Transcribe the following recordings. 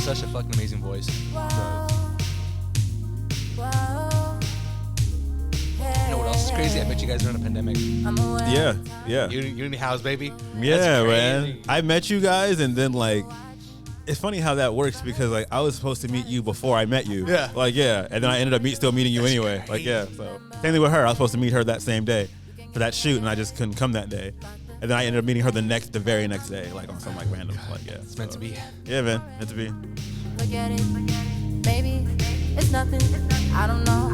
such a fucking amazing voice. You know what else is crazy? I met you guys during the pandemic. Yeah. Uni house, baby. Yeah, man. I met you guys, and then like, it's funny how that works because like I was supposed to meet you before I met you. Yeah. Like and then I ended up still meeting you anyway. Crazy. Like so same thing with her. I was supposed to meet her that same day for that shoot, and I just couldn't come that day. And then I ended up meeting her the very next day, like on some like random like It's meant to be. Yeah, man, meant to be. Forget it, baby. It's nothing. I don't know,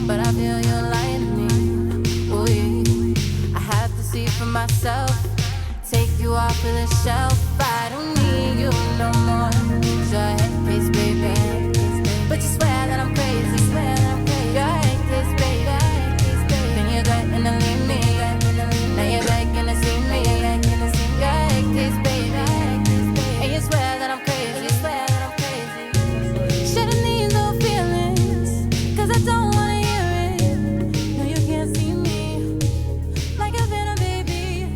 but I feel you're lying to me. Oh yeah, I have to see for myself. Take you off of the shelf. I don't need you no more. Your head case, baby. But you swear that I'm crazy. Your head case, baby. Then you threaten to leave me. Now you're begging to see me. Your head case, baby. And you swear that I'm crazy. Shouldn't need no feelings, 'cause I don't wanna hear it. No, you can't see me like a venom, baby.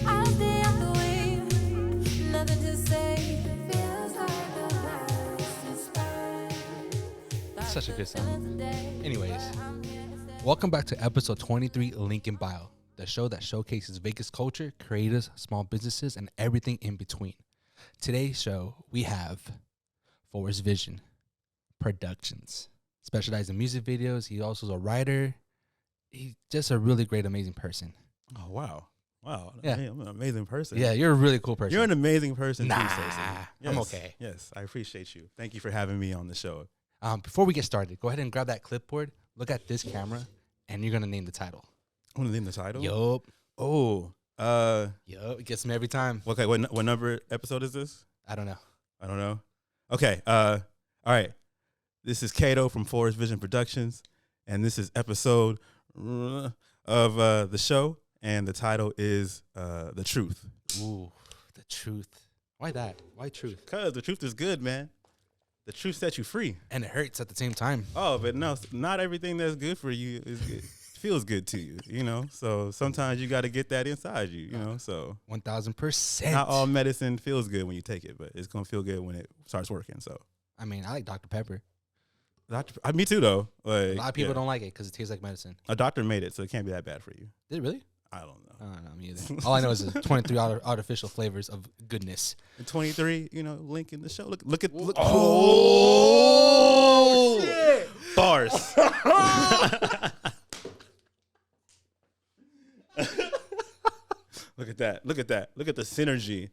I'll stay out the way. Nothing to say. Feels like a license plate. Such a good song. Anyways, welcome back to episode 23, Link in Bio, the show that showcases Vegas culture, creators, small businesses, and everything in between. Today's show, we have Forrest Vision Productions, specialized in music videos. He also is a writer. He's just a really great, amazing person. Oh wow. Yeah. I'm an amazing person. Yeah, you're a really cool person. You're an amazing person. Nah, too, Stacey. Yes, I'm okay. Yes, I appreciate you. Thank you for having me on the show. Before we get started, go ahead and grab that clipboard, look at this camera, and you're going to name the title. I want to name the title. Yup. Oh. Yup. It gets me every time. Okay. What number episode is this? I don't know. I don't know. Okay. All right. This is Kato from Forrest Vision Productions, and this is episode of the show, and the title is The Truth. Ooh, the truth. Why that? Why truth? Because the truth is good, man. The truth sets you free. And it hurts at the same time. Oh, but no, not everything that's good for you is good. Feels good to you, you know? So sometimes you got to get that inside you, you know? So 1,000%. not all medicine feels good when you take it, but it's going to feel good when it starts working, so. I mean, I like Dr. Pepper. Me too, though. Like, A lot of people don't like it because it tastes like medicine. A doctor made it, so it can't be that bad for you. Did it really? I don't know. I don't know, me either. All I know is the 23 artificial flavors of goodness. And 23, you know, link in the show. Look at. Oh, shit. Bars. Look at that. Look at that. Look at the synergy.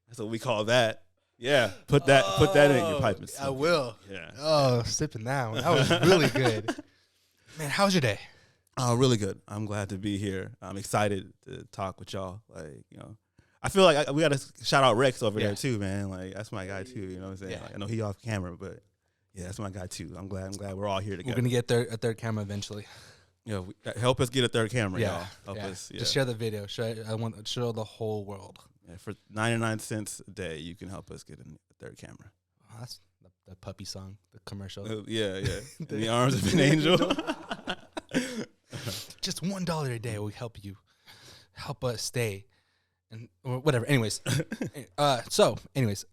That's what we call that. Yeah. Put that in your pipe. And I will. Yeah. Oh, sipping that one. That was really good. Man, how was your day? Oh, really good. I'm glad to be here. I'm excited to talk with y'all. Like, you know, I feel like we got to shout out Rex over there too, man. Like, that's my guy too. You know what I'm saying? Yeah. Like, I know he off camera, but yeah, that's my guy too. I'm glad we're all here together. We're going to get a third camera eventually. Yeah, help us get a third camera, y'all. Help yeah. us. Yeah. Just share the video. I want to show the whole world. Yeah, for 99 cents a day, you can help us get a third camera. Oh, that's the puppy song, the commercial. Yeah. In the arms of an angel. Just $1 a day will help us stay, and or whatever. Anyways, anyways,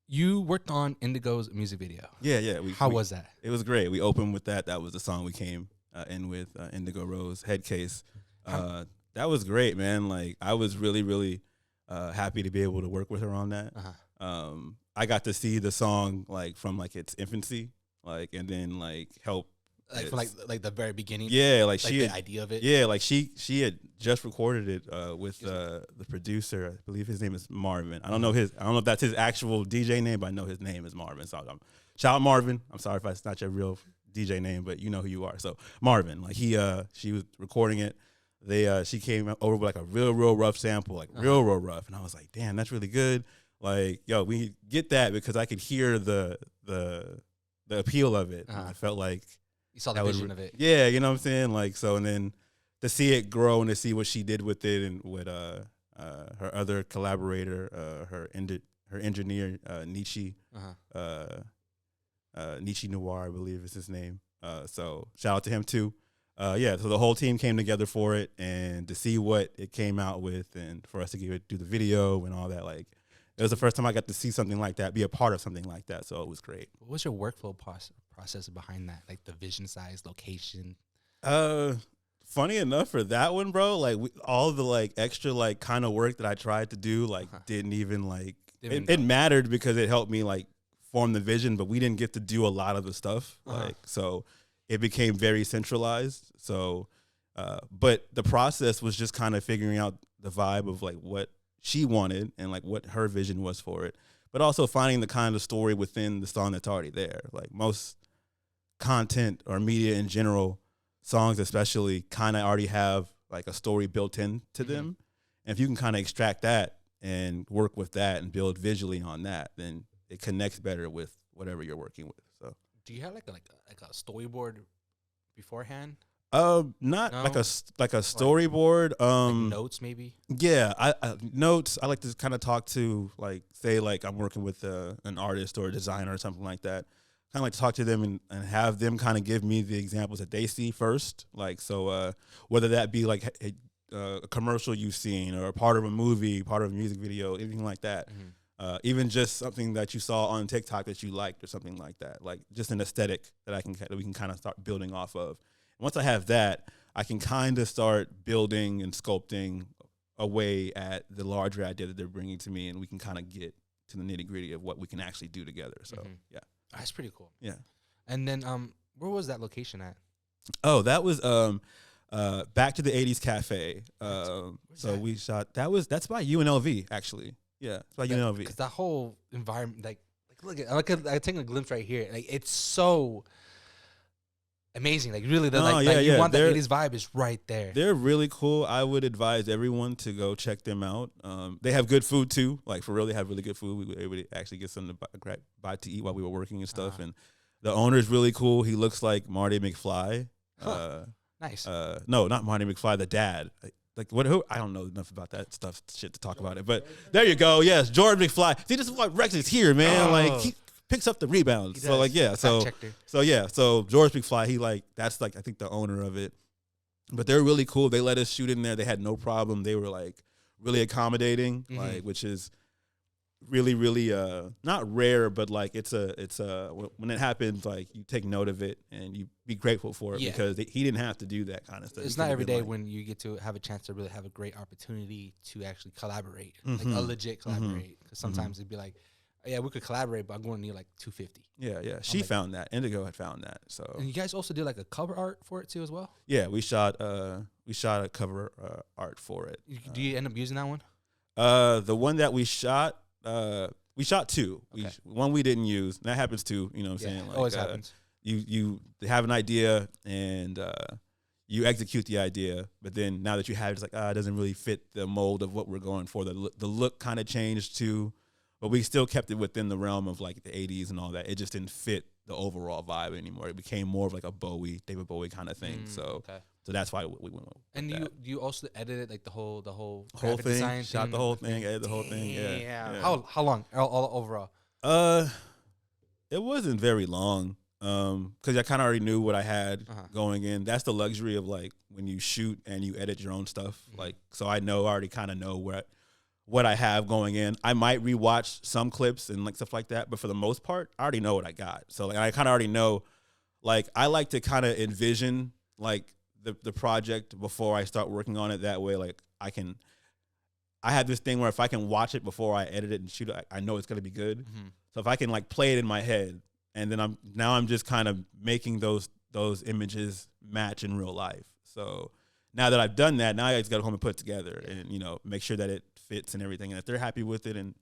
you worked on Indigo's music video. Yeah. How was that? It was great. We opened with that. That was the song we came in with, Indigo Rose, Head Case. That was great, man. Like, I was really, really happy to be able to work with her on that. I got to see the song like from like its infancy, like, and then like help. Like from like the very beginning. Yeah, like she had the idea of it. Yeah, like she had just recorded it with the producer. I believe his name is Marvin. I don't know if that's his actual DJ name, but I know his name is Marvin. So shout out Marvin. I'm sorry if it's not your real DJ name, but you know who you are. So Marvin, like she was recording it. She came over with like a real rough sample, like real rough, and I was like, damn, that's really good. Like, yo, we get that because I could hear the appeal of it. I felt like. You saw the vision of it. Yeah, you know what I'm saying? Like, so, and then to see it grow and to see what she did with it and with her other collaborator, her engineer, Nietzsche, Nietzsche Noir, I believe is his name. So shout out to him too. So the whole team came together for it, and to see what it came out with and for us to do the video and all that, like, it was the first time I got to see something like that, be a part of something like that. So it was great. What was your workflow process behind that? Like the vision size, location? Funny enough for that one, bro, like all the like extra like kind of work that I tried to do, like didn't even like, it mattered because it helped me like form the vision, but we didn't get to do a lot of the stuff. Like, so it became very centralized. So, but the process was just kind of figuring out the vibe of like what she wanted and like what her vision was for it, but also finding the kind of story within the song that's already there. Like most content or media in general, songs especially, kind of already have like a story built in to them. And if you can kind of extract that and work with that and build visually on that, then it connects better with whatever you're working with. So, do you have like a storyboard beforehand? Not No? like a storyboard. Like notes maybe? Yeah, I notes. I like to kind of talk to like, say like I'm working with an artist or a designer or something like that. Kind of like to talk to them and have them kind of give me the examples that they see first. Like, so whether that be like a commercial you've seen or a part of a movie, part of a music video, anything like that. Even just something that you saw on TikTok that you liked or something like that. Like just an aesthetic that we can kind of start building off of. Once I have that, I can kind of start building and sculpting away at the larger idea that they're bringing to me, and we can kind of get to the nitty gritty of what we can actually do together. So, yeah. That's pretty cool. Yeah. And then where was that location at? Oh, that was back to the 80s Cafe. So that? we shot, that's by UNLV, actually. Yeah, it's by UNLV. Because that whole environment, like look at, I take a glimpse right here. Like it's so amazing. Like really, you want that 80s vibe is right there. They're really cool. I would advise everyone to go check them out. They have good food too. Like for real, they have really good food. We were able to actually get something to buy to eat while we were working and stuff. And the owner is really cool. He looks like Marty McFly. Nice. No, not Marty McFly. The dad. Like what? Who? I don't know enough about that shit to talk about it. But there you go. Yes, George McFly. See, this is why Rex is here, man. Like he picks up the rebounds. So like yeah. So George McFly. That's like I think the owner of it. But they're really cool. They let us shoot in there. They had no problem. They were like really accommodating, like which is really not rare, but like it's a when it happens, like you take note of it and you be grateful for it because he didn't have to do that kind of stuff. It's not every day when you get to have a chance to really have a great opportunity to actually collaborate, like a legit collaborate. Because sometimes it'd be like, yeah, we could collaborate, but I'm going to need like $250. Yeah. She found that. Indigo had found that. So and you guys also did like a cover art for it too as well. Yeah, we shot a cover art for it. Do you end up using that one? The one that we shot two. Okay. One we didn't use. And that happens too. You know what I'm saying? Like, always happens. You have an idea and you execute the idea, but then now that you have it, it's like it doesn't really fit the mold of what we're going for. The look kind of changed too, but we still kept it within the realm of like the 80s and all that. It just didn't fit the overall vibe anymore. It became more of like a David Bowie kind of thing. So that's why we went with and that. you also edited like the whole thing, design shot thing, the whole thing, edited the whole thing. Yeah. How long all overall? It wasn't very long. Because I kind of already knew what I had going in. That's the luxury of like when you shoot and you edit your own stuff. Like, so I already kind of know what I have going in. I might rewatch some clips and like stuff like that, but for the most part, I already know what I got. So like I kind of already know. Like I like to kind of envision like the project before I start working on it. That way, like I have this thing where if I can watch it before I edit it and shoot it, I know it's gonna be good. So if I can like play it in my head. And then I'm just kind of making those images match in real life. So now that I've done that, now I just got to go home and put it together and, make sure that it fits and everything. And if they're happy with it and,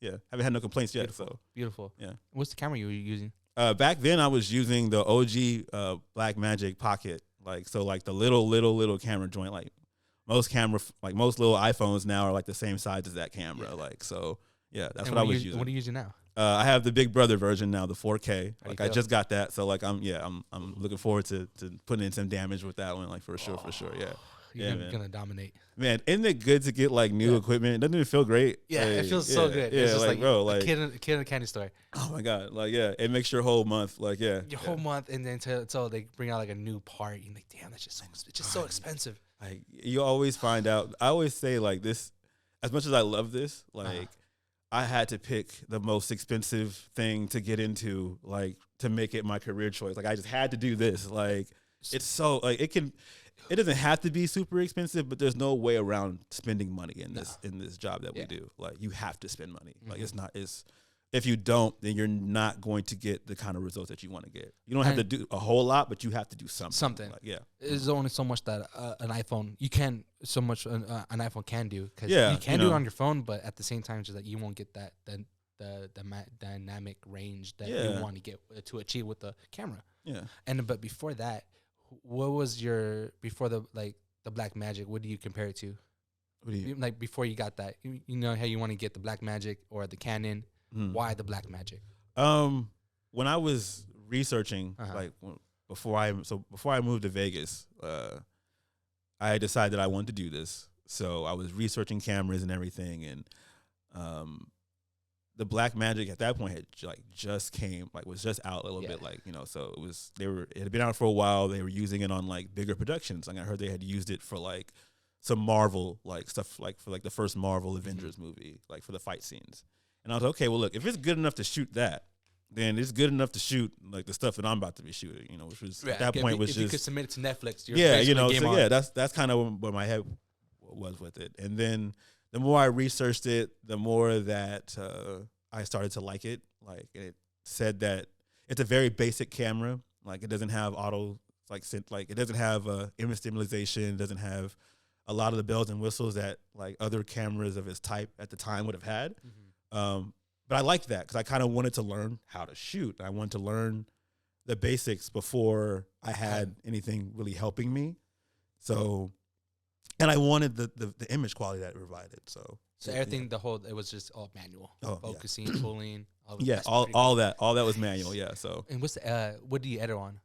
haven't had no complaints yet. So beautiful. Yeah. What's the camera you were using? Back then I was using the OG Blackmagic Pocket. Like, so like the little camera joint, like most little iPhones now are like the same size as that camera. Like, so yeah, that's what I was using. What are you using now? I have the Big Brother version now, the 4K. Like I just got that, so like I'm looking forward to putting in some damage with that one, like for sure. Yeah, you're gonna dominate. Man, isn't it good to get like new equipment? Doesn't it feel great? Yeah, like, it feels so good. Yeah, it's just like bro, like a kid in a candy store. Oh my god, like it makes your whole month, like your whole month, and then until they bring out like a new part, you're like, damn, it's just so expensive. Like you always find out. I always say like this, as much as I love this, like. I had to pick the most expensive thing to get into, like to make it my career choice. Like I just had to do this. Like it's so like it doesn't have to be super expensive, but there's no way around spending money in this job that we do. Like you have to spend money. Like it's if you don't, then you're not going to get the kind of results that you want to get. You don't have to do a whole lot, but you have to do something. Like, there's only so much that an iPhone an iPhone can do, because you can do it on your phone, but at the same time, just that you won't get that the dynamic range that you want to get to achieve with the camera. Yeah. But before that, what was before the Black Magic? What do you compare it to? What do you like before you got that? You know how you want to get the Black Magic or the Canon. Why the Black Magic? When I was researching, before I moved to Vegas, I decided that I wanted to do this. So I was researching cameras and everything, and the Black Magic at that point had was just out a little bit, so it had been out for a while. They were using it on like bigger productions. Like I heard they had used it for like some Marvel stuff, like for like the first Marvel Avengers movie, like for the fight scenes. And I was like, okay, well, look, if it's good enough to shoot that, then it's good enough to shoot like the stuff that I'm about to be shooting, which was at that point was if just, you could submit it to Netflix, that's kind of where my head was with it. And then the more I researched it, the more that I started to like it. Like it said that it's a very basic camera. Like it doesn't have it doesn't have image stabilization. It doesn't have a lot of the bells and whistles that like other cameras of its type at the time would have had. But I liked that because I kind of wanted to learn how to shoot. I wanted to learn the basics before I had anything really helping me. So, and I wanted the image quality that it provided. So everything, it was just all manual, focusing, pulling. All that was manual. Yeah. So, and what do you edit on?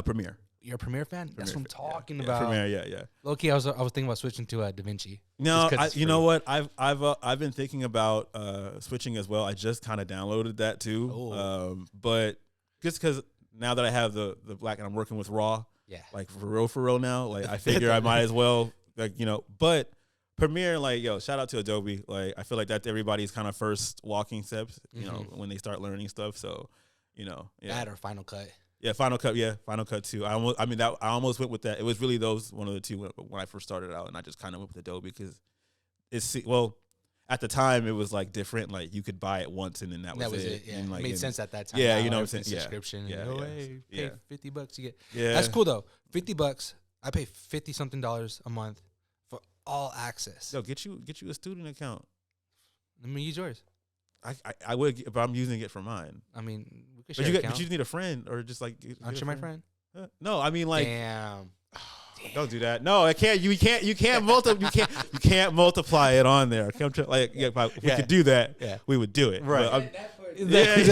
Premiere. You're a Premiere fan? That's what I'm talking about. Premiere, yeah. Low-key, I was thinking about switching to DaVinci. No, you know what? I've been thinking about switching as well. I just kind of downloaded that too. But just because now that I have the Black and I'm working with RAW, like for real now, like I figure I might as well, But Premiere, shout out to Adobe. Like I feel like that's everybody's kind of first walking steps, when they start learning stuff. So, that or Final Cut. Yeah, Final Cut too. I almost went with that. It was really one of the two when I first started out, and I just kind of went with Adobe because at the time it was like different. Like you could buy it once and then that was it. Yeah, it made sense at that time. Yeah, what I'm saying. Subscription. Pay $50 you get. Yeah, that's cool though. $50. I pay $50-something a month for all access. Yo, get you a student account. Let me use yours. I would, but I'm using it for mine. I mean, we could share but you need a friend or just like. Aren't you my friend? No, I mean like. Damn. Don't do that. No, I can't. You can't multiply it on there. If we could do that, we would do it. Right. There's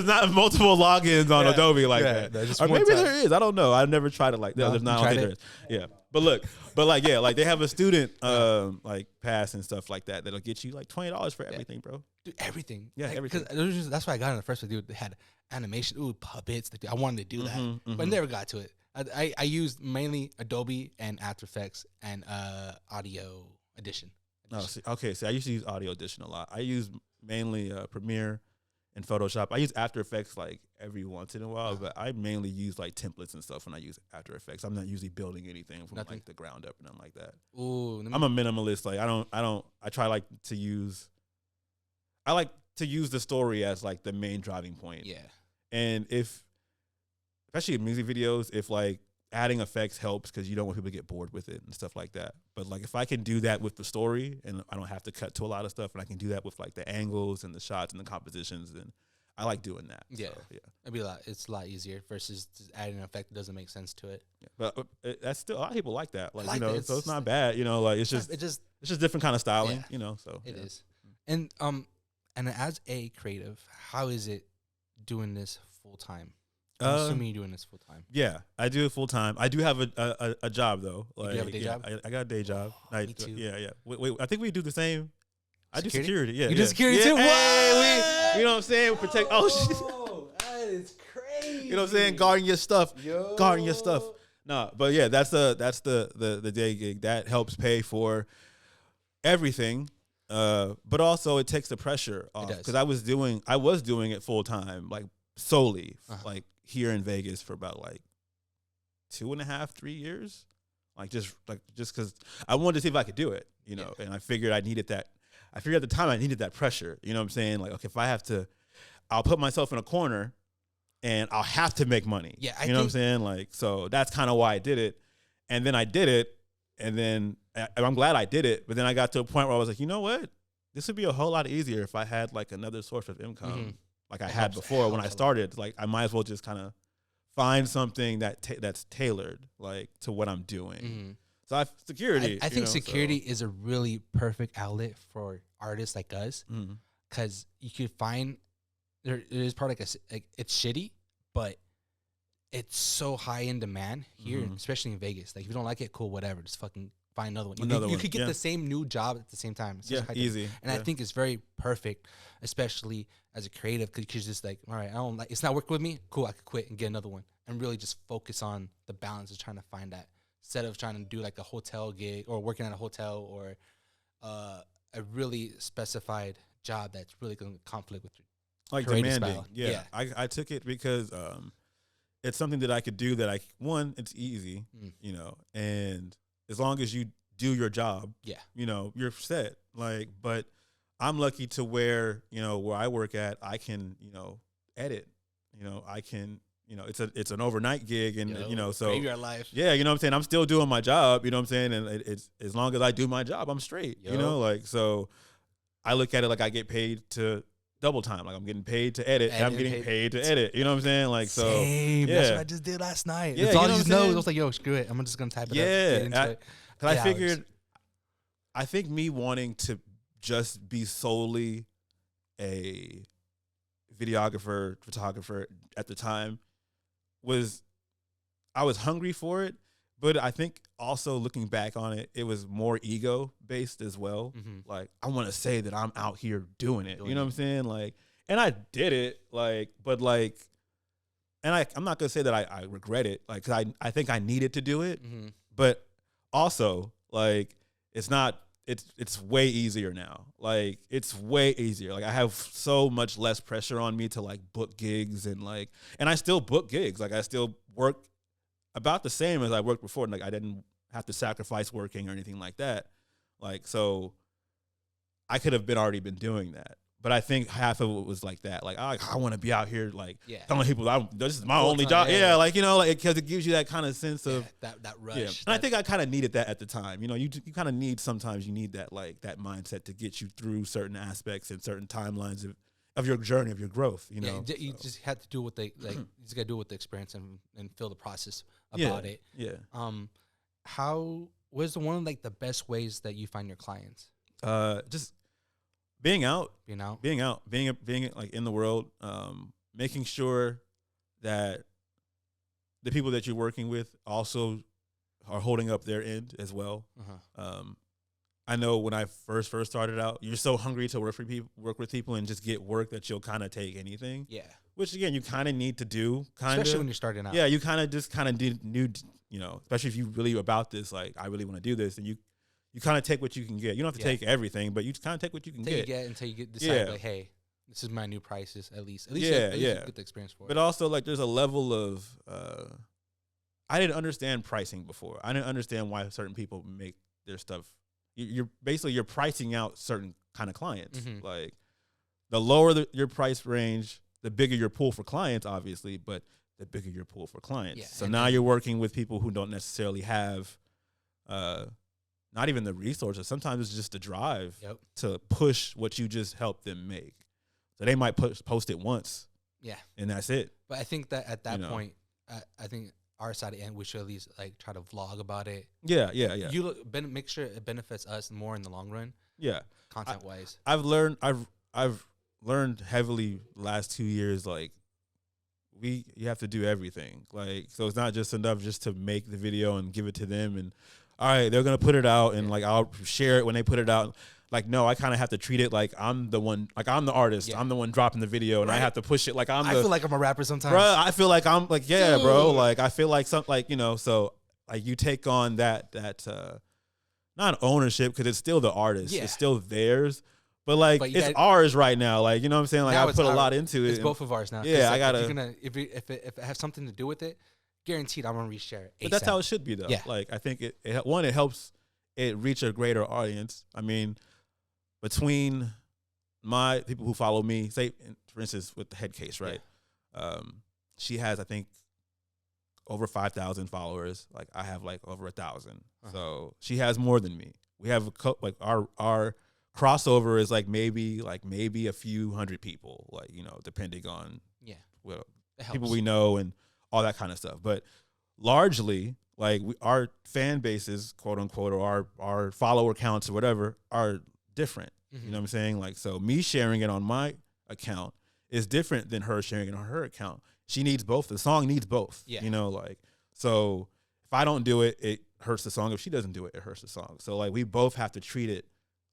not multiple logins on Adobe like that. Or maybe there is. I don't know. I've never tried it like that. There's not. I don't think there is. Yeah. But look, they have a student pass and stuff like that that'll get you like $20 for everything, bro. Dude, everything. Yeah, everything. That's why I got in the first one, dude. They had animation, puppets. I wanted to do that, but I never got to it. I used mainly Adobe and After Effects and Audio Edition. Oh, okay. So I used to use Audio Edition a lot. I use mainly Premiere and Photoshop. I use After Effects like every once in a while, but I mainly use like templates and stuff when I use After Effects. I'm not usually building anything from like the ground up and nothing like that. Ooh, I'm a minimalist. Like I try I like to use the story as like the main driving point. Yeah. And especially in music videos, if like adding effects helps because you don't want people to get bored with it and stuff like that. But like if I can do that with the story and I don't have to cut to a lot of stuff and I can do that with like the angles and the shots and the compositions, then I like doing that. Yeah. So, yeah. It's a lot easier versus just adding an effect that doesn't make sense to it. Yeah. But that's still, a lot of people like that. So it's not bad, it's just different kind of styling, so. It is. And as a creative, how is it doing this full time? I'm assuming you're doing this full time. Yeah, I do it full time. I do have a job though. Like, you have a day job? I got a day job. Me too. Yeah. Wait, I think we do the same. I do security. Yeah, you do security too. Hey, you know what I'm saying? Protect. That is crazy. You know what I'm saying? Guarding your stuff. Guarding your stuff. No, but yeah, that's the day gig that helps pay for everything. But also it takes the pressure off because I was doing it full time, like solely, like here in Vegas for about like 2.5, 3 years, like just because I wanted to see if I could do it, you know, and I figured I needed that. I figured at the time I needed that pressure, you know what I'm saying? Like, okay, if I have to, I'll put myself in a corner and I'll have to make money. Yeah, you know what I'm saying? Like, so that's kind of why I did it. And then I did it, and then I'm glad I did it, but then I got to a point where I was like, you know what? This would be a whole lot easier if I had like another source of income like I had before when I started. Like, I might as well just kind of find something that's tailored like to what I'm doing. So security. I think security is a really perfect outlet for artists like us because you could find there is part like it's shitty, but it's so high in demand here, especially in Vegas. Like, if you don't like it, cool, whatever. Just fucking find another one. You could get the same new job at the same time. It's just easy. And I think it's very perfect, especially as a creative, because you're just like, all right, I don't like, it's not working with me. Cool, I could quit and get another one, and really just focus on the balance of trying to find that, instead of trying to do like a hotel gig or working at a hotel or a really specified job that's really going to conflict with your like demanding. Style. Yeah. I took it because it's something that I could do that it's easy, you know, and as long as you do your job, you know, you're set. Like, but I'm lucky to where I work at, I can, you know, edit, you know, I can, you know, it's an overnight gig, and you know, so graveyard life. Yeah, you know what I'm saying? I'm still doing my job, you know what I'm saying? And it's as long as I do my job, I'm straight. You know, like, so I look at it like I get paid to double time. Like, I'm getting paid to edit, and I'm getting paid to edit. You know what I'm saying? Like, so same. That's what I just did last night. Yeah, all you know, I was like, yo, screw it. I'm just gonna type it up. Get into it. Because I figured, I think me wanting to just be solely a videographer, photographer at the time I was hungry for it, but I think also looking back on it, it was more ego based as well. Like, I want to say that I'm out here doing it. You know what I'm saying? Like, and I did it, like, but like, and I'm not gonna say that I regret it, like, 'cause I think I needed to do it, but also, like, it's way easier now. Like, it's way easier. Like, I have so much less pressure on me to like book gigs, and I still book gigs. Like, I still work about the same as I worked before. Like, I didn't have to sacrifice working or anything like that. Like, so I could have already been doing that. But I think half of it was like that. Like, I want to be out here, like, telling people this is my only job. Yeah, like, you know, like, because it gives you that kind of sense of that rush. Yeah. And I think I kind of needed that at the time. You know, you kind of need, sometimes you need that, like, that mindset to get you through certain aspects and certain timelines of your journey, of your growth. You know, you just have to do what they like. You just got to do it with the experience and feel the process about it. Yeah. What is one of like the best ways that you find your clients? Just being out, being like in the world, making sure that the people that you're working with also are holding up their end as well. I know when I first started out, you're so hungry to work with people and just get work that you'll kind of take anything. Yeah. Which again, you kind of need to do, especially when you're starting out. Yeah, you kind of need, you know, especially if you really about this, like, I really want to do this, and you kind of take what you can get. You don't have to take everything, but you kind of take what you can get. Until you decide, like, hey, this is my new prices, at least you get the experience for it. But also, like, there's a level of, I didn't understand pricing before. I didn't understand why certain people make their stuff. You're pricing out certain kind of clients. Like, the lower your price range, the bigger your pool for clients, obviously, but the bigger your pool for clients. Yeah, so now you're working with people who don't necessarily have, not even the resources. Sometimes it's just the drive to push what you just helped them make. So they might post it once. Yeah. And that's it. But I think that at that point, I think our side of the end, we should at least like try to vlog about it. Yeah. Make sure it benefits us more in the long run. Yeah. Content wise. I've learned heavily last 2 years, like, you have to do everything. Like, so it's not just enough just to make the video and give it to them and, all right, they're going to put it out and like, I'll share it when they put it out. Like, no, I kind of have to treat it like I'm the one, like I'm the artist. Yeah. I'm the one dropping the video and I have to push it like I feel like I'm a rapper sometimes. Bro, I feel like I'm like, bro. Like, I feel like something like, you know, so like you take on that, not not ownership because it's still the artist. Yeah. It's still theirs. But like But you it's got- ours right now. Like, you know what I'm saying? Like Now I it's put a our- lot into it. It's both of ours now. 'Cause, Yeah, I like, gotta. if it has something to do with it, guaranteed I'm gonna reshare it. But that's ASAP. how it should be, though. Yeah. Like I think it helps it reach a greater audience. I mean, between my people who follow me, say for instance with the head case, right? She has, I think, over 5,000 followers. Like I have like over 1,000. So she has more than me. We have like our crossover is like maybe a few hundred people, like, you know, depending on well, people we know and all that kind of stuff. But largely, like our fan bases, quote unquote, or our follower counts or whatever are different. You know what I'm saying? Like, so me sharing it on my account is different than her sharing it on her account. She needs both. The song needs both. Yeah. You know, like, so if I don't do it, it hurts the song. If she doesn't do it, it hurts the song. So like we both have to treat it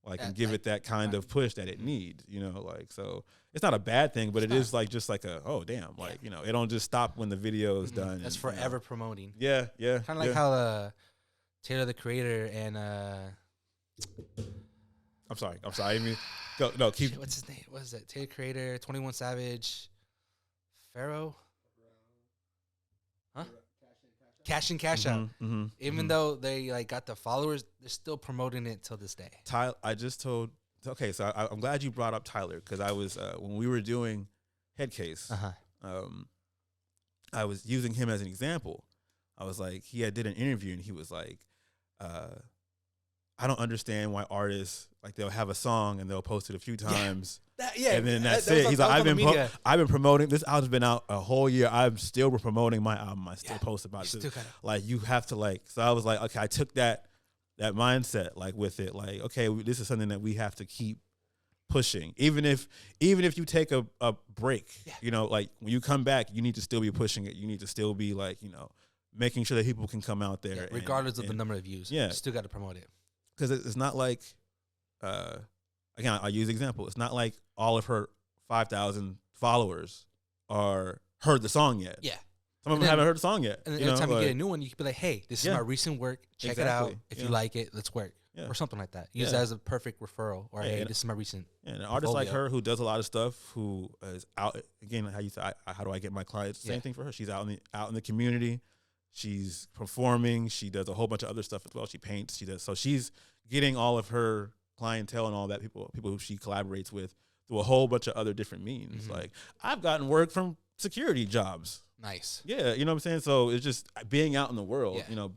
like and give it that kind of push that it needs, you know, like, so it's not a bad thing, but it is like just like a, oh damn, like, you know, it don't just stop when the video is done. That's and, forever you know. promoting. Yeah. Kind of like how Taylor the Creator and I'm sorry. I mean, no, keep. shit, what's his name? What is it? Taylor Creator, 21 Savage, Pharaoh, huh? Cash Out. Even though they like got the followers, they're still promoting it till this day. Tyler, I just told. Okay, so I'm glad you brought up Tyler because I was when we were doing Headcase, I was using him as an example. I was like, he did an interview and he was like, I don't understand why artists like they'll have a song and they'll post it a few times. And then that's it. He's like, I've been promoting this album's been out a whole year. I'm still promoting my album. I still post about it. Like you have to like. So I was like, okay, I took that mindset like with it. Like, okay, this is something that we have to keep pushing. Even if you take a break, you know, like when you come back, you need to still be pushing it. You need to still be like, you know, making sure that people can come out there, regardless of the number of views. Yeah, you still got to promote it because it's not like. Again, I'll use the example. It's not like all of her 5,000 followers heard the song yet. Yeah. Some of them haven't heard the song yet. And then every time you get a new one, you can be like, hey, this is my recent work. Check it out. If you like it, let's work. Or something like that. Use that as a perfect referral. Or, hey, this is my recent. And an artist like her who does a lot of stuff, who is out, again, how you say, how do I get my clients? Same thing for her. She's out in the community. She's performing. She does a whole bunch of other stuff as well. She paints. She does. So she's getting all of her clientele and all that people who she collaborates with through a whole bunch of other different means. Like I've gotten work from security jobs. Nice. Yeah, you know what I'm saying? So it's just being out in the world, you know,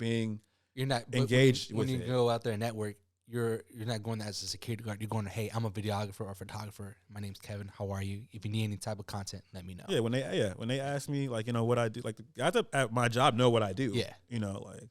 you're not engaged when you go out there and network, you're not going there as a security guard. You're going to, hey, I'm a videographer or photographer. My name's Kevin. How are you? If you need any type of content, let me know. Yeah, when they ask me like, you know, what I do, like the guys at my job know what I do. Yeah. You know, like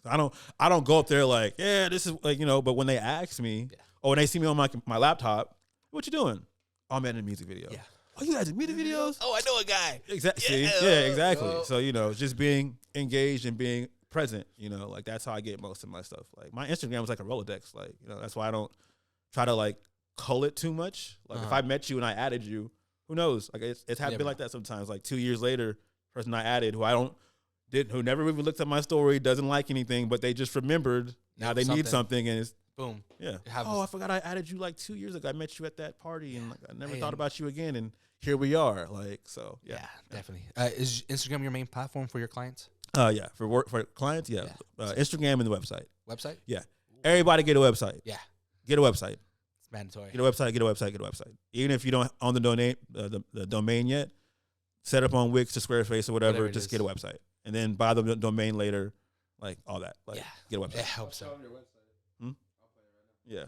I don't go up there like, yeah, this is like, you know, but when they ask me, or when they see me on my laptop, what you doing? Oh, I'm in a music video. Yeah. Oh, you guys in music videos? Oh, I know a guy. Exactly. Yeah, exactly. So, you know, just being engaged and being present, you know, like that's how I get most of my stuff. Like my Instagram was like a Rolodex. Like, you know, that's why I don't try to like cull it too much. Like if I met you and I added you, who knows? Like it's happened like that sometimes. Like 2 years later, person I added who never even looked at my story, doesn't like anything, but they just remembered now they need something and it's boom. Yeah. Oh, I forgot I added you like 2 years ago. I met you at that party and like, I never thought about you again. And here we are. Like, so yeah. Definitely. Is Instagram your main platform for your clients? Yeah. For clients, Instagram and the website. Website? Yeah. Everybody get a website. Yeah. Get a website. It's mandatory. Get a website. Even if you don't own the domain yet, set up on Wix or Squarespace or whatever, just get a website. And then buy the domain later, like all that. Like get a website. It helps out. Yeah.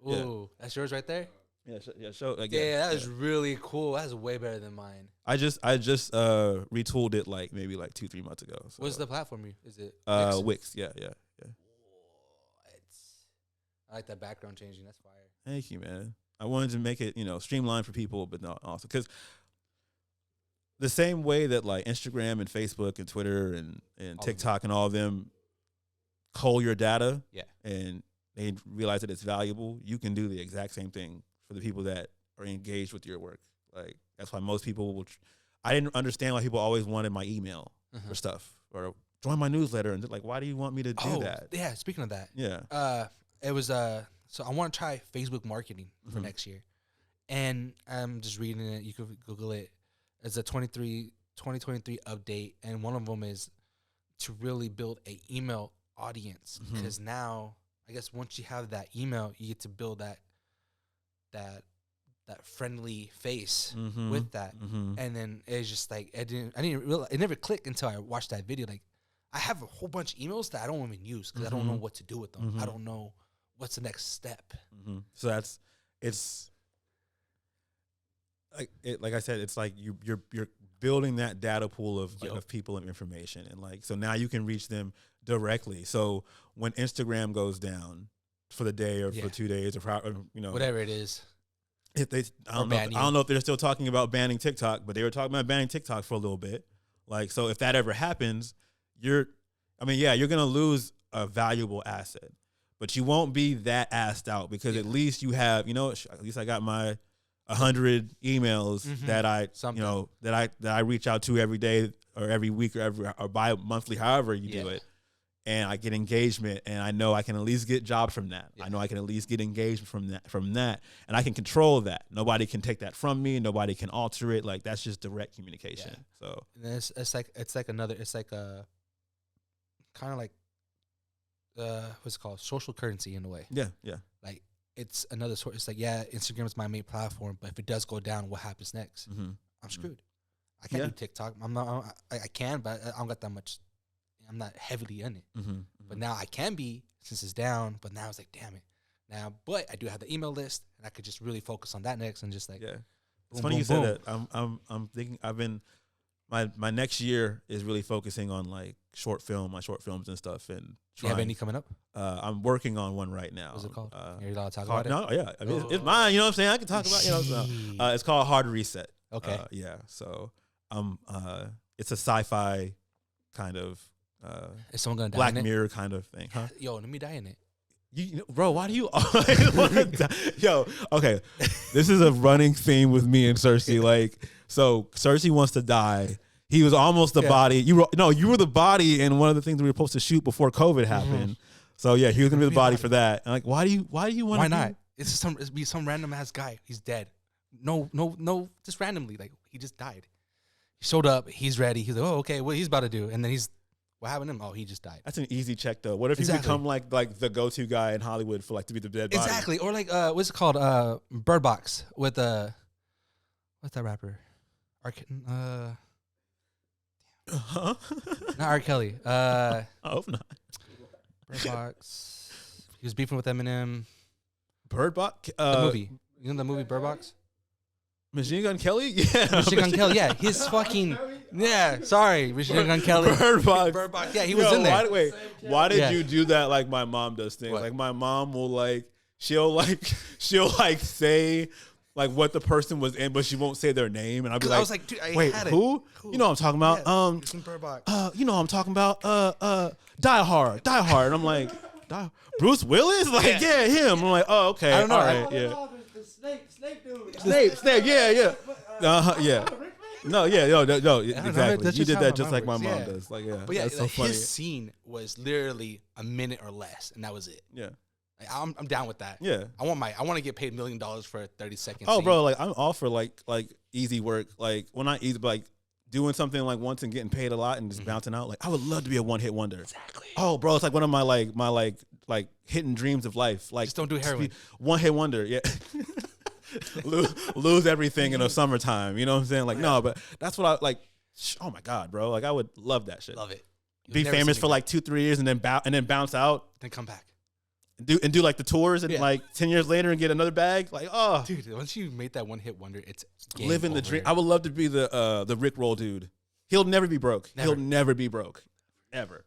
Ooh, that's yours right there? Yeah, show. Like, that is really cool. That's way better than mine. I just retooled it like maybe like 2-3 months ago. So. What's the platform? Is it Wix? Yeah. I like that background changing. That's fire. Thank you, man. I wanted to make it, you know, streamlined for people, but not also because the same way that like Instagram and Facebook and Twitter and TikTok and all of them cull your data, and they realize that it's valuable, you can do the exact same thing for the people that are engaged with your work. Like that's why most people will. I didn't understand why people always wanted my email or stuff or join my newsletter and like, why do you want me to do that? Yeah, speaking of that, it was so I want to try Facebook marketing for next year, and I'm just reading it. You could Google it. It's a 2023 update, and one of them is to really build a email audience, because now I guess once you have that email, you get to build that friendly face with that, and then it's just like I didn't realize, it never clicked until I watched that video. Like, I have a whole bunch of emails that I don't even use because I don't know what to do with them. I don't know what's the next step. So it's like I said, it's like you're building that data pool of people and information, and like so now you can reach them directly. So when Instagram goes down for the day or for 2 days or for, whatever it is. If they, I don't know if they're still talking about banning TikTok, but they were talking about banning TikTok for a little bit. Like, so if that ever happens, you're gonna lose a valuable asset, but you won't be that assed out because at least you have, at least I got my 100 emails that I reach out to every day or every week or bi-monthly, however you do it. And I get engagement, and I know I can at least get jobs from that. I know I can at least get engagement from that, and I can control that. Nobody can take that from me. Nobody can alter it. Like, that's just direct communication. Yeah. So and it's like a kind of like what's it called, social currency in a way. Yeah. Like, it's another sort. It's like, Instagram is my main platform, but if it does go down, what happens next? I'm screwed. I can't do TikTok. I can, but I don't got that much. I'm not heavily in it, but now I can be since it's down. But now it's like, damn it, now. But I do have the email list, and I could just really focus on that next, and just like, It's funny you said that. I'm thinking I've been my next year is really focusing on like my short films and stuff. And do you have any coming up? I'm working on one right now. What's it called? Are you allowed to talk about it? No, yeah, I mean, it's mine. You know what I'm saying? I can talk about. So, it's called Hard Reset. Okay. So it's a sci-fi kind of. Is someone gonna die Black in it? Mirror kind of thing, huh? Yo, let me die in it. Bro, why do you Yo, okay. This is a running theme with me and Cersei. Like, so Cersei wants to die. He was almost the body. You were the body in one of the things we were supposed to shoot before COVID happened. So yeah, he was gonna be the body for that. And like, why do you want to? Why not? It's some random ass guy. He's dead. No, just randomly. Like, he just died. He showed up. He's ready. He's like, oh, okay, what he's about to do, and then what happened to him? Oh, he just died. That's an easy check, though. What if you become like the go-to guy in Hollywood for like to be the dead body? Exactly. Or like what's it called? Bird Box with what's that rapper? Not R. Kelly. I hope not. Bird Box. He was beefing with Eminem. Bird Box. The movie. You know the movie Bird Box? Machine Gun Kelly? Yeah. Machine Gun Kelly, yeah. His fucking... Yeah, sorry. Machine Gun Kelly. Bird Box. Bird Box. Yeah, he was in there. Why did you do that like my mom does things? What? Like, my mom will she'll say like what the person was in, but she won't say their name. And I'll be like... I was like, dude, wait, who? You know what I'm talking about? Yeah, Bird Box. You know what I'm talking about? Die Hard. And I'm like, Bruce Willis? Like, yeah, him. I'm like, oh, okay. I don't know. All right, yeah. Snape dude. Snape, yeah. Yeah. No, exactly. You did that just like my mom does. Like, yeah. But yeah, that's so funny. his scene was literally a minute or less, and that was it. Yeah. Like, I'm down with that. Yeah. I want to get paid $1 million for a 30-second Oh, scene. bro, like I'm all for like easy work. Like, well, not easy, but like doing something like once and getting paid a lot and just bouncing out. Like, I would love to be a one-hit wonder. Exactly. Oh, bro, it's like one of my hidden dreams of life. Like, just don't do heroin. One-hit wonder. Yeah. lose everything in the summertime. You know what I'm saying? Like, no, but that's what I like. Oh my God, bro! Like, I would love that shit. Love it. Be famous for like 2-3 years and then bounce out. Then come back. Do like the tours and like 10 years later and get another bag. Like, oh, dude, once you make that one-hit wonder, it's living the dream. I would love to be the Rickroll dude. He'll never be broke. Never. He'll never be broke, ever.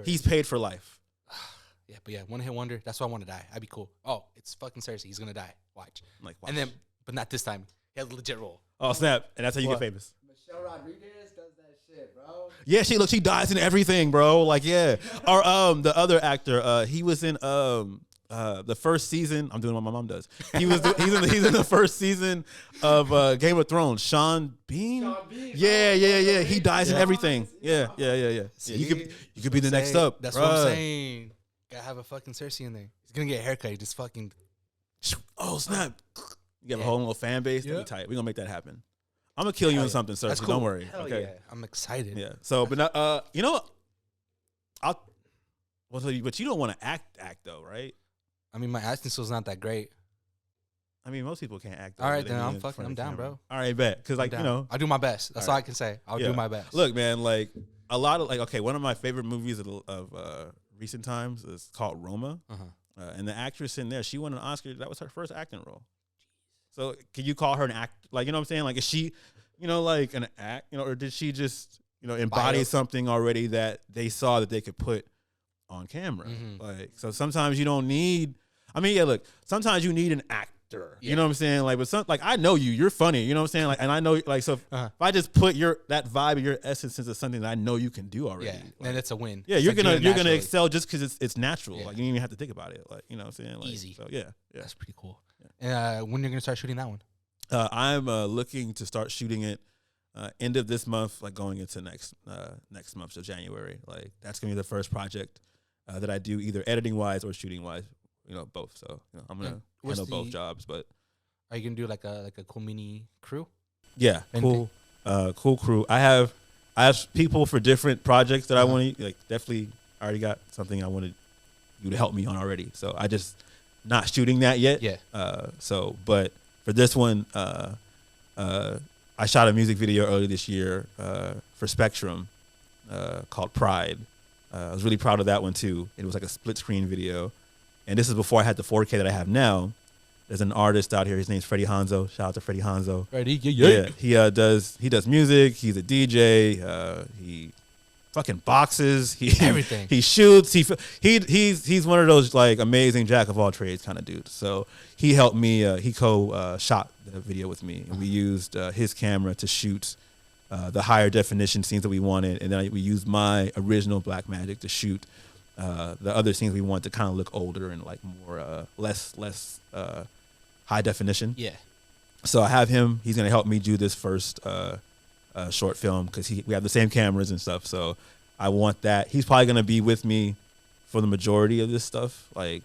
He's paid for life. Yeah, but yeah, one-hit wonder. That's why I want to die. I'd be cool. Oh, it's fucking Cersei. He's gonna die. Watch. Like, watch. And then, but not this time. He has a legit role. Oh snap! And that's how you get famous. Michelle Rodriguez does that shit, bro. Yeah, she dies in everything, bro. Like, yeah. Or the other actor, he was in the first season. I'm doing what my mom does. He's in the first season of Game of Thrones. Sean Bean. Yeah. He dies in everything. Yeah. You could be the next up. That's what I'm saying. Gotta have a fucking Cersei in there. He's gonna get a haircut. He just fucking. Oh snap! You have a Yeah. whole little fan base. That'd be Yep. tight. We're gonna make that happen. I'm gonna kill you Hell in yeah. something, Cersei. That's cool. Don't worry. Hell Okay. yeah. I'm excited. Yeah. So, but you know, but you don't want to act though, right? I mean, my acting skills not that great. I mean, most people can't act. All right, They then be I'm in front of I'm the down, camera. bro. All right, bet. Because like I'm you down. know, I'll do my best. That's All all right. I can say. I'll Yeah. do my best. Look, man, like a lot of okay, one of my favorite movies of recent times is called Roma, and the actress in there, she won an Oscar. That was her first acting role. So, can you call her an act? Like, you know what I'm saying? Like, is she, like an act? Or did she just, embody Bio. something already that they saw that they could put on camera? Like, so sometimes you don't need. I mean, yeah, look, sometimes you need an actor. Yeah. You know what I'm saying? Like, but I know you're funny. You know what I'm saying? Like, and I know, like, so if I just put that vibe and your essence into something that I know you can do already. Yeah, then it's a win. Yeah, It's you're like doing gonna it naturally. excel just because it's natural. Yeah. Like, you don't even have to think about it. Like, you know what I'm saying? Like, Easy. So yeah. That's pretty cool. And when you're gonna start shooting that one? I'm looking to start shooting it end of this month, like going into next month, so January. Like that's gonna be the first project that I do, either editing wise or shooting wise. Both. So I'm gonna handle both jobs. But Are you gonna do like a cool mini crew? yeah, Anything? cool crew. I have people for different projects that I want to like. Definitely, I already got something I wanted you to help me on already. So I just not shooting that yet. Yeah. But for this one, I shot a music video earlier this year for Spectrum called Pride. I was really proud of that one too. It was like a split screen video, and this is before I had the 4K that I have now. There's an artist out here. His name's Freddie Hanzo. Shout out to Freddie Hanzo. Ready? Yeah, he does music. He's a DJ. He fucking boxes. He Everything. He shoots. He's one of those like amazing jack of all trades kind of dudes. So he helped me. He shot the video with me, and we used his camera to shoot the higher definition scenes that we wanted, and then we used my original Blackmagic to shoot the other scenes we wanted to kind of look older and like more less high definition. Yeah. So I have him. He's gonna help me do this first short film because we have the same cameras and stuff. So I want that. He's probably gonna be with me for the majority of this stuff. Like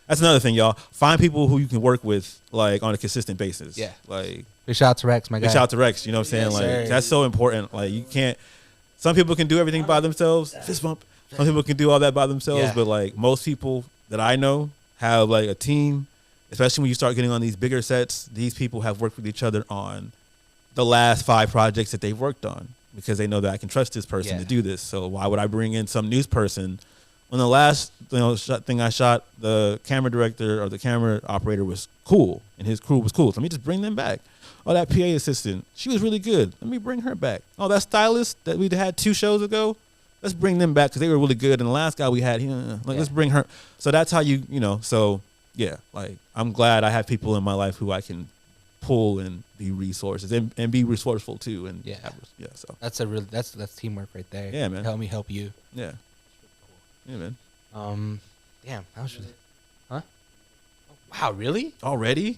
that's another thing, y'all. Find people who you can work with like on a consistent basis. Yeah. Like Big shout out to Rex, my guy. shout out to Rex. You know what I'm saying? Yes, Like sir. that's so important. Like you can't. Some people can do everything by themselves. Fist bump. Some people can do all that by themselves, Yeah. but like most people that I know have like a team. Especially when you start getting on these bigger sets, these people have worked with each other on the last 5 projects that they've worked on because they know that I can trust this person Yeah. to do this. So why would I bring in some news person? When the last thing I shot, the camera director or the camera operator was cool and his crew was cool. So let me just bring them back. Oh, that PA assistant, she was really good. Let me bring her back. Oh, that stylist that we had 2 shows ago, let's bring them back because they were really good. And the last guy we had, let's bring her. So that's how so yeah, like I'm glad I have people in my life who I can pull and be resources and be resourceful too. And Yeah. So That's that's teamwork right there. Yeah, man. Help me help you. yeah, yeah, man. Damn, that was really, huh? Oh, wow, really? Already?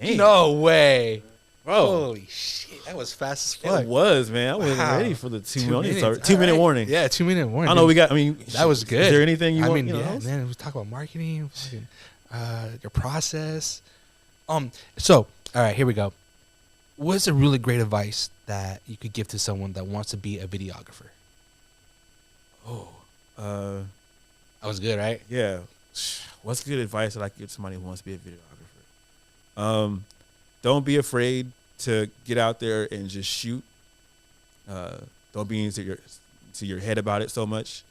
Dang. No way, bro. Holy shit, that was fast as fuck. It was, man. I wasn't Wow. ready for the 2 minutes. minute. 2 minute All right. warning. Yeah, 2 minute warning. I know we got. I mean, That was good. Is there anything you I want? mean, you yeah, know? man. We talk about marketing, fucking, your process. So, all right, here we go. What's a really great advice that you could give to someone that wants to be a videographer? That was good, right? Yeah. What's good advice that I could give somebody who wants to be a videographer? Don't be afraid to get out there and just shoot. Don't be into your head about it so much.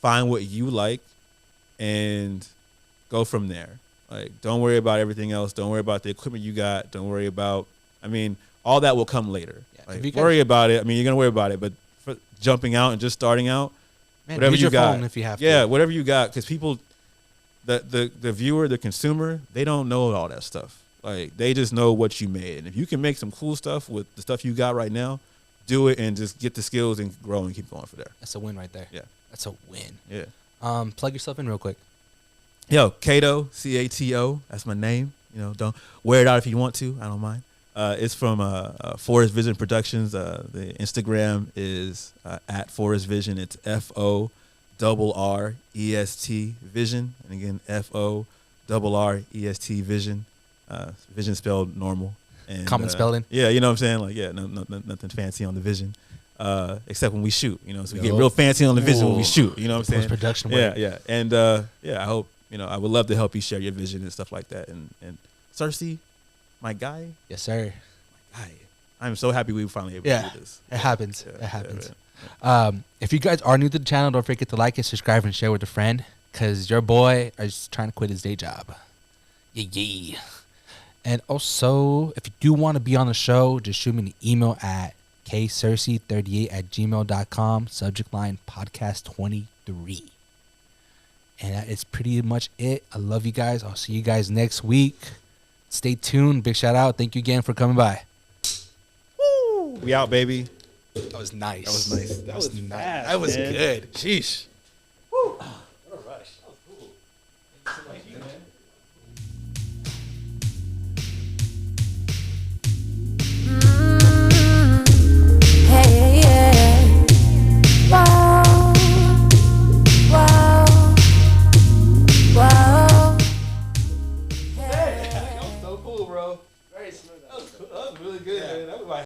Find what you like and go from there. Like, don't worry about everything else. Don't worry about the equipment you got. Don't worry about, all that will come later. Yeah, if you Like, got- worry about it. You're going to worry about it, but for jumping out and just starting out, Man, whatever use you your got. phone if you have to. Yeah, whatever you got, because people, the viewer, the consumer, they don't know all that stuff. Like, they just know what you made. And if you can make some cool stuff with the stuff you got right now, do it and just get the skills and grow and keep going for there. That's a win right there. Yeah. That's a win. Yeah. Plug yourself in real quick. Yo, Cato, Cato, that's my name. Don't wear it out if you want to. I don't mind. It's from Forest Vision Productions. The Instagram is at Forest Vision. It's FORREST Vision, and again FORREST Vision. Vision spelled normal. And, Common spelling. Yeah, you know what I'm saying? Like, yeah, nothing fancy on the Vision, except when we shoot. You know, so we get Yup. real fancy on the Vision when we Ooh. shoot. You know what I'm saying? Post-production Yeah, work. yeah, and yeah, I hope I would love to help you share your vision and stuff like that. And Cersei, my guy, Yes, sir. I'm so happy we were finally able Yeah. to do this. It happens. Yeah, It yeah, happens. man. If you guys are new to the channel, don't forget to like it, subscribe, and share with a friend. Cause your boy is trying to quit his day job. Yeah. And also, if you do want to be on the show, just shoot me an email at kcersei38@gmail.com. Subject line podcast 23. And that is pretty much it. I love you guys. I'll see you guys next week. Stay tuned. Big shout out. Thank you again for coming by. Woo! We out, baby. That was nice. That was nice. That was nice. fast, That was man. good. Sheesh. Hey, yeah. Wow. Wow. Wow. That was so cool, bro. Very smooth. That was really good, man. That was my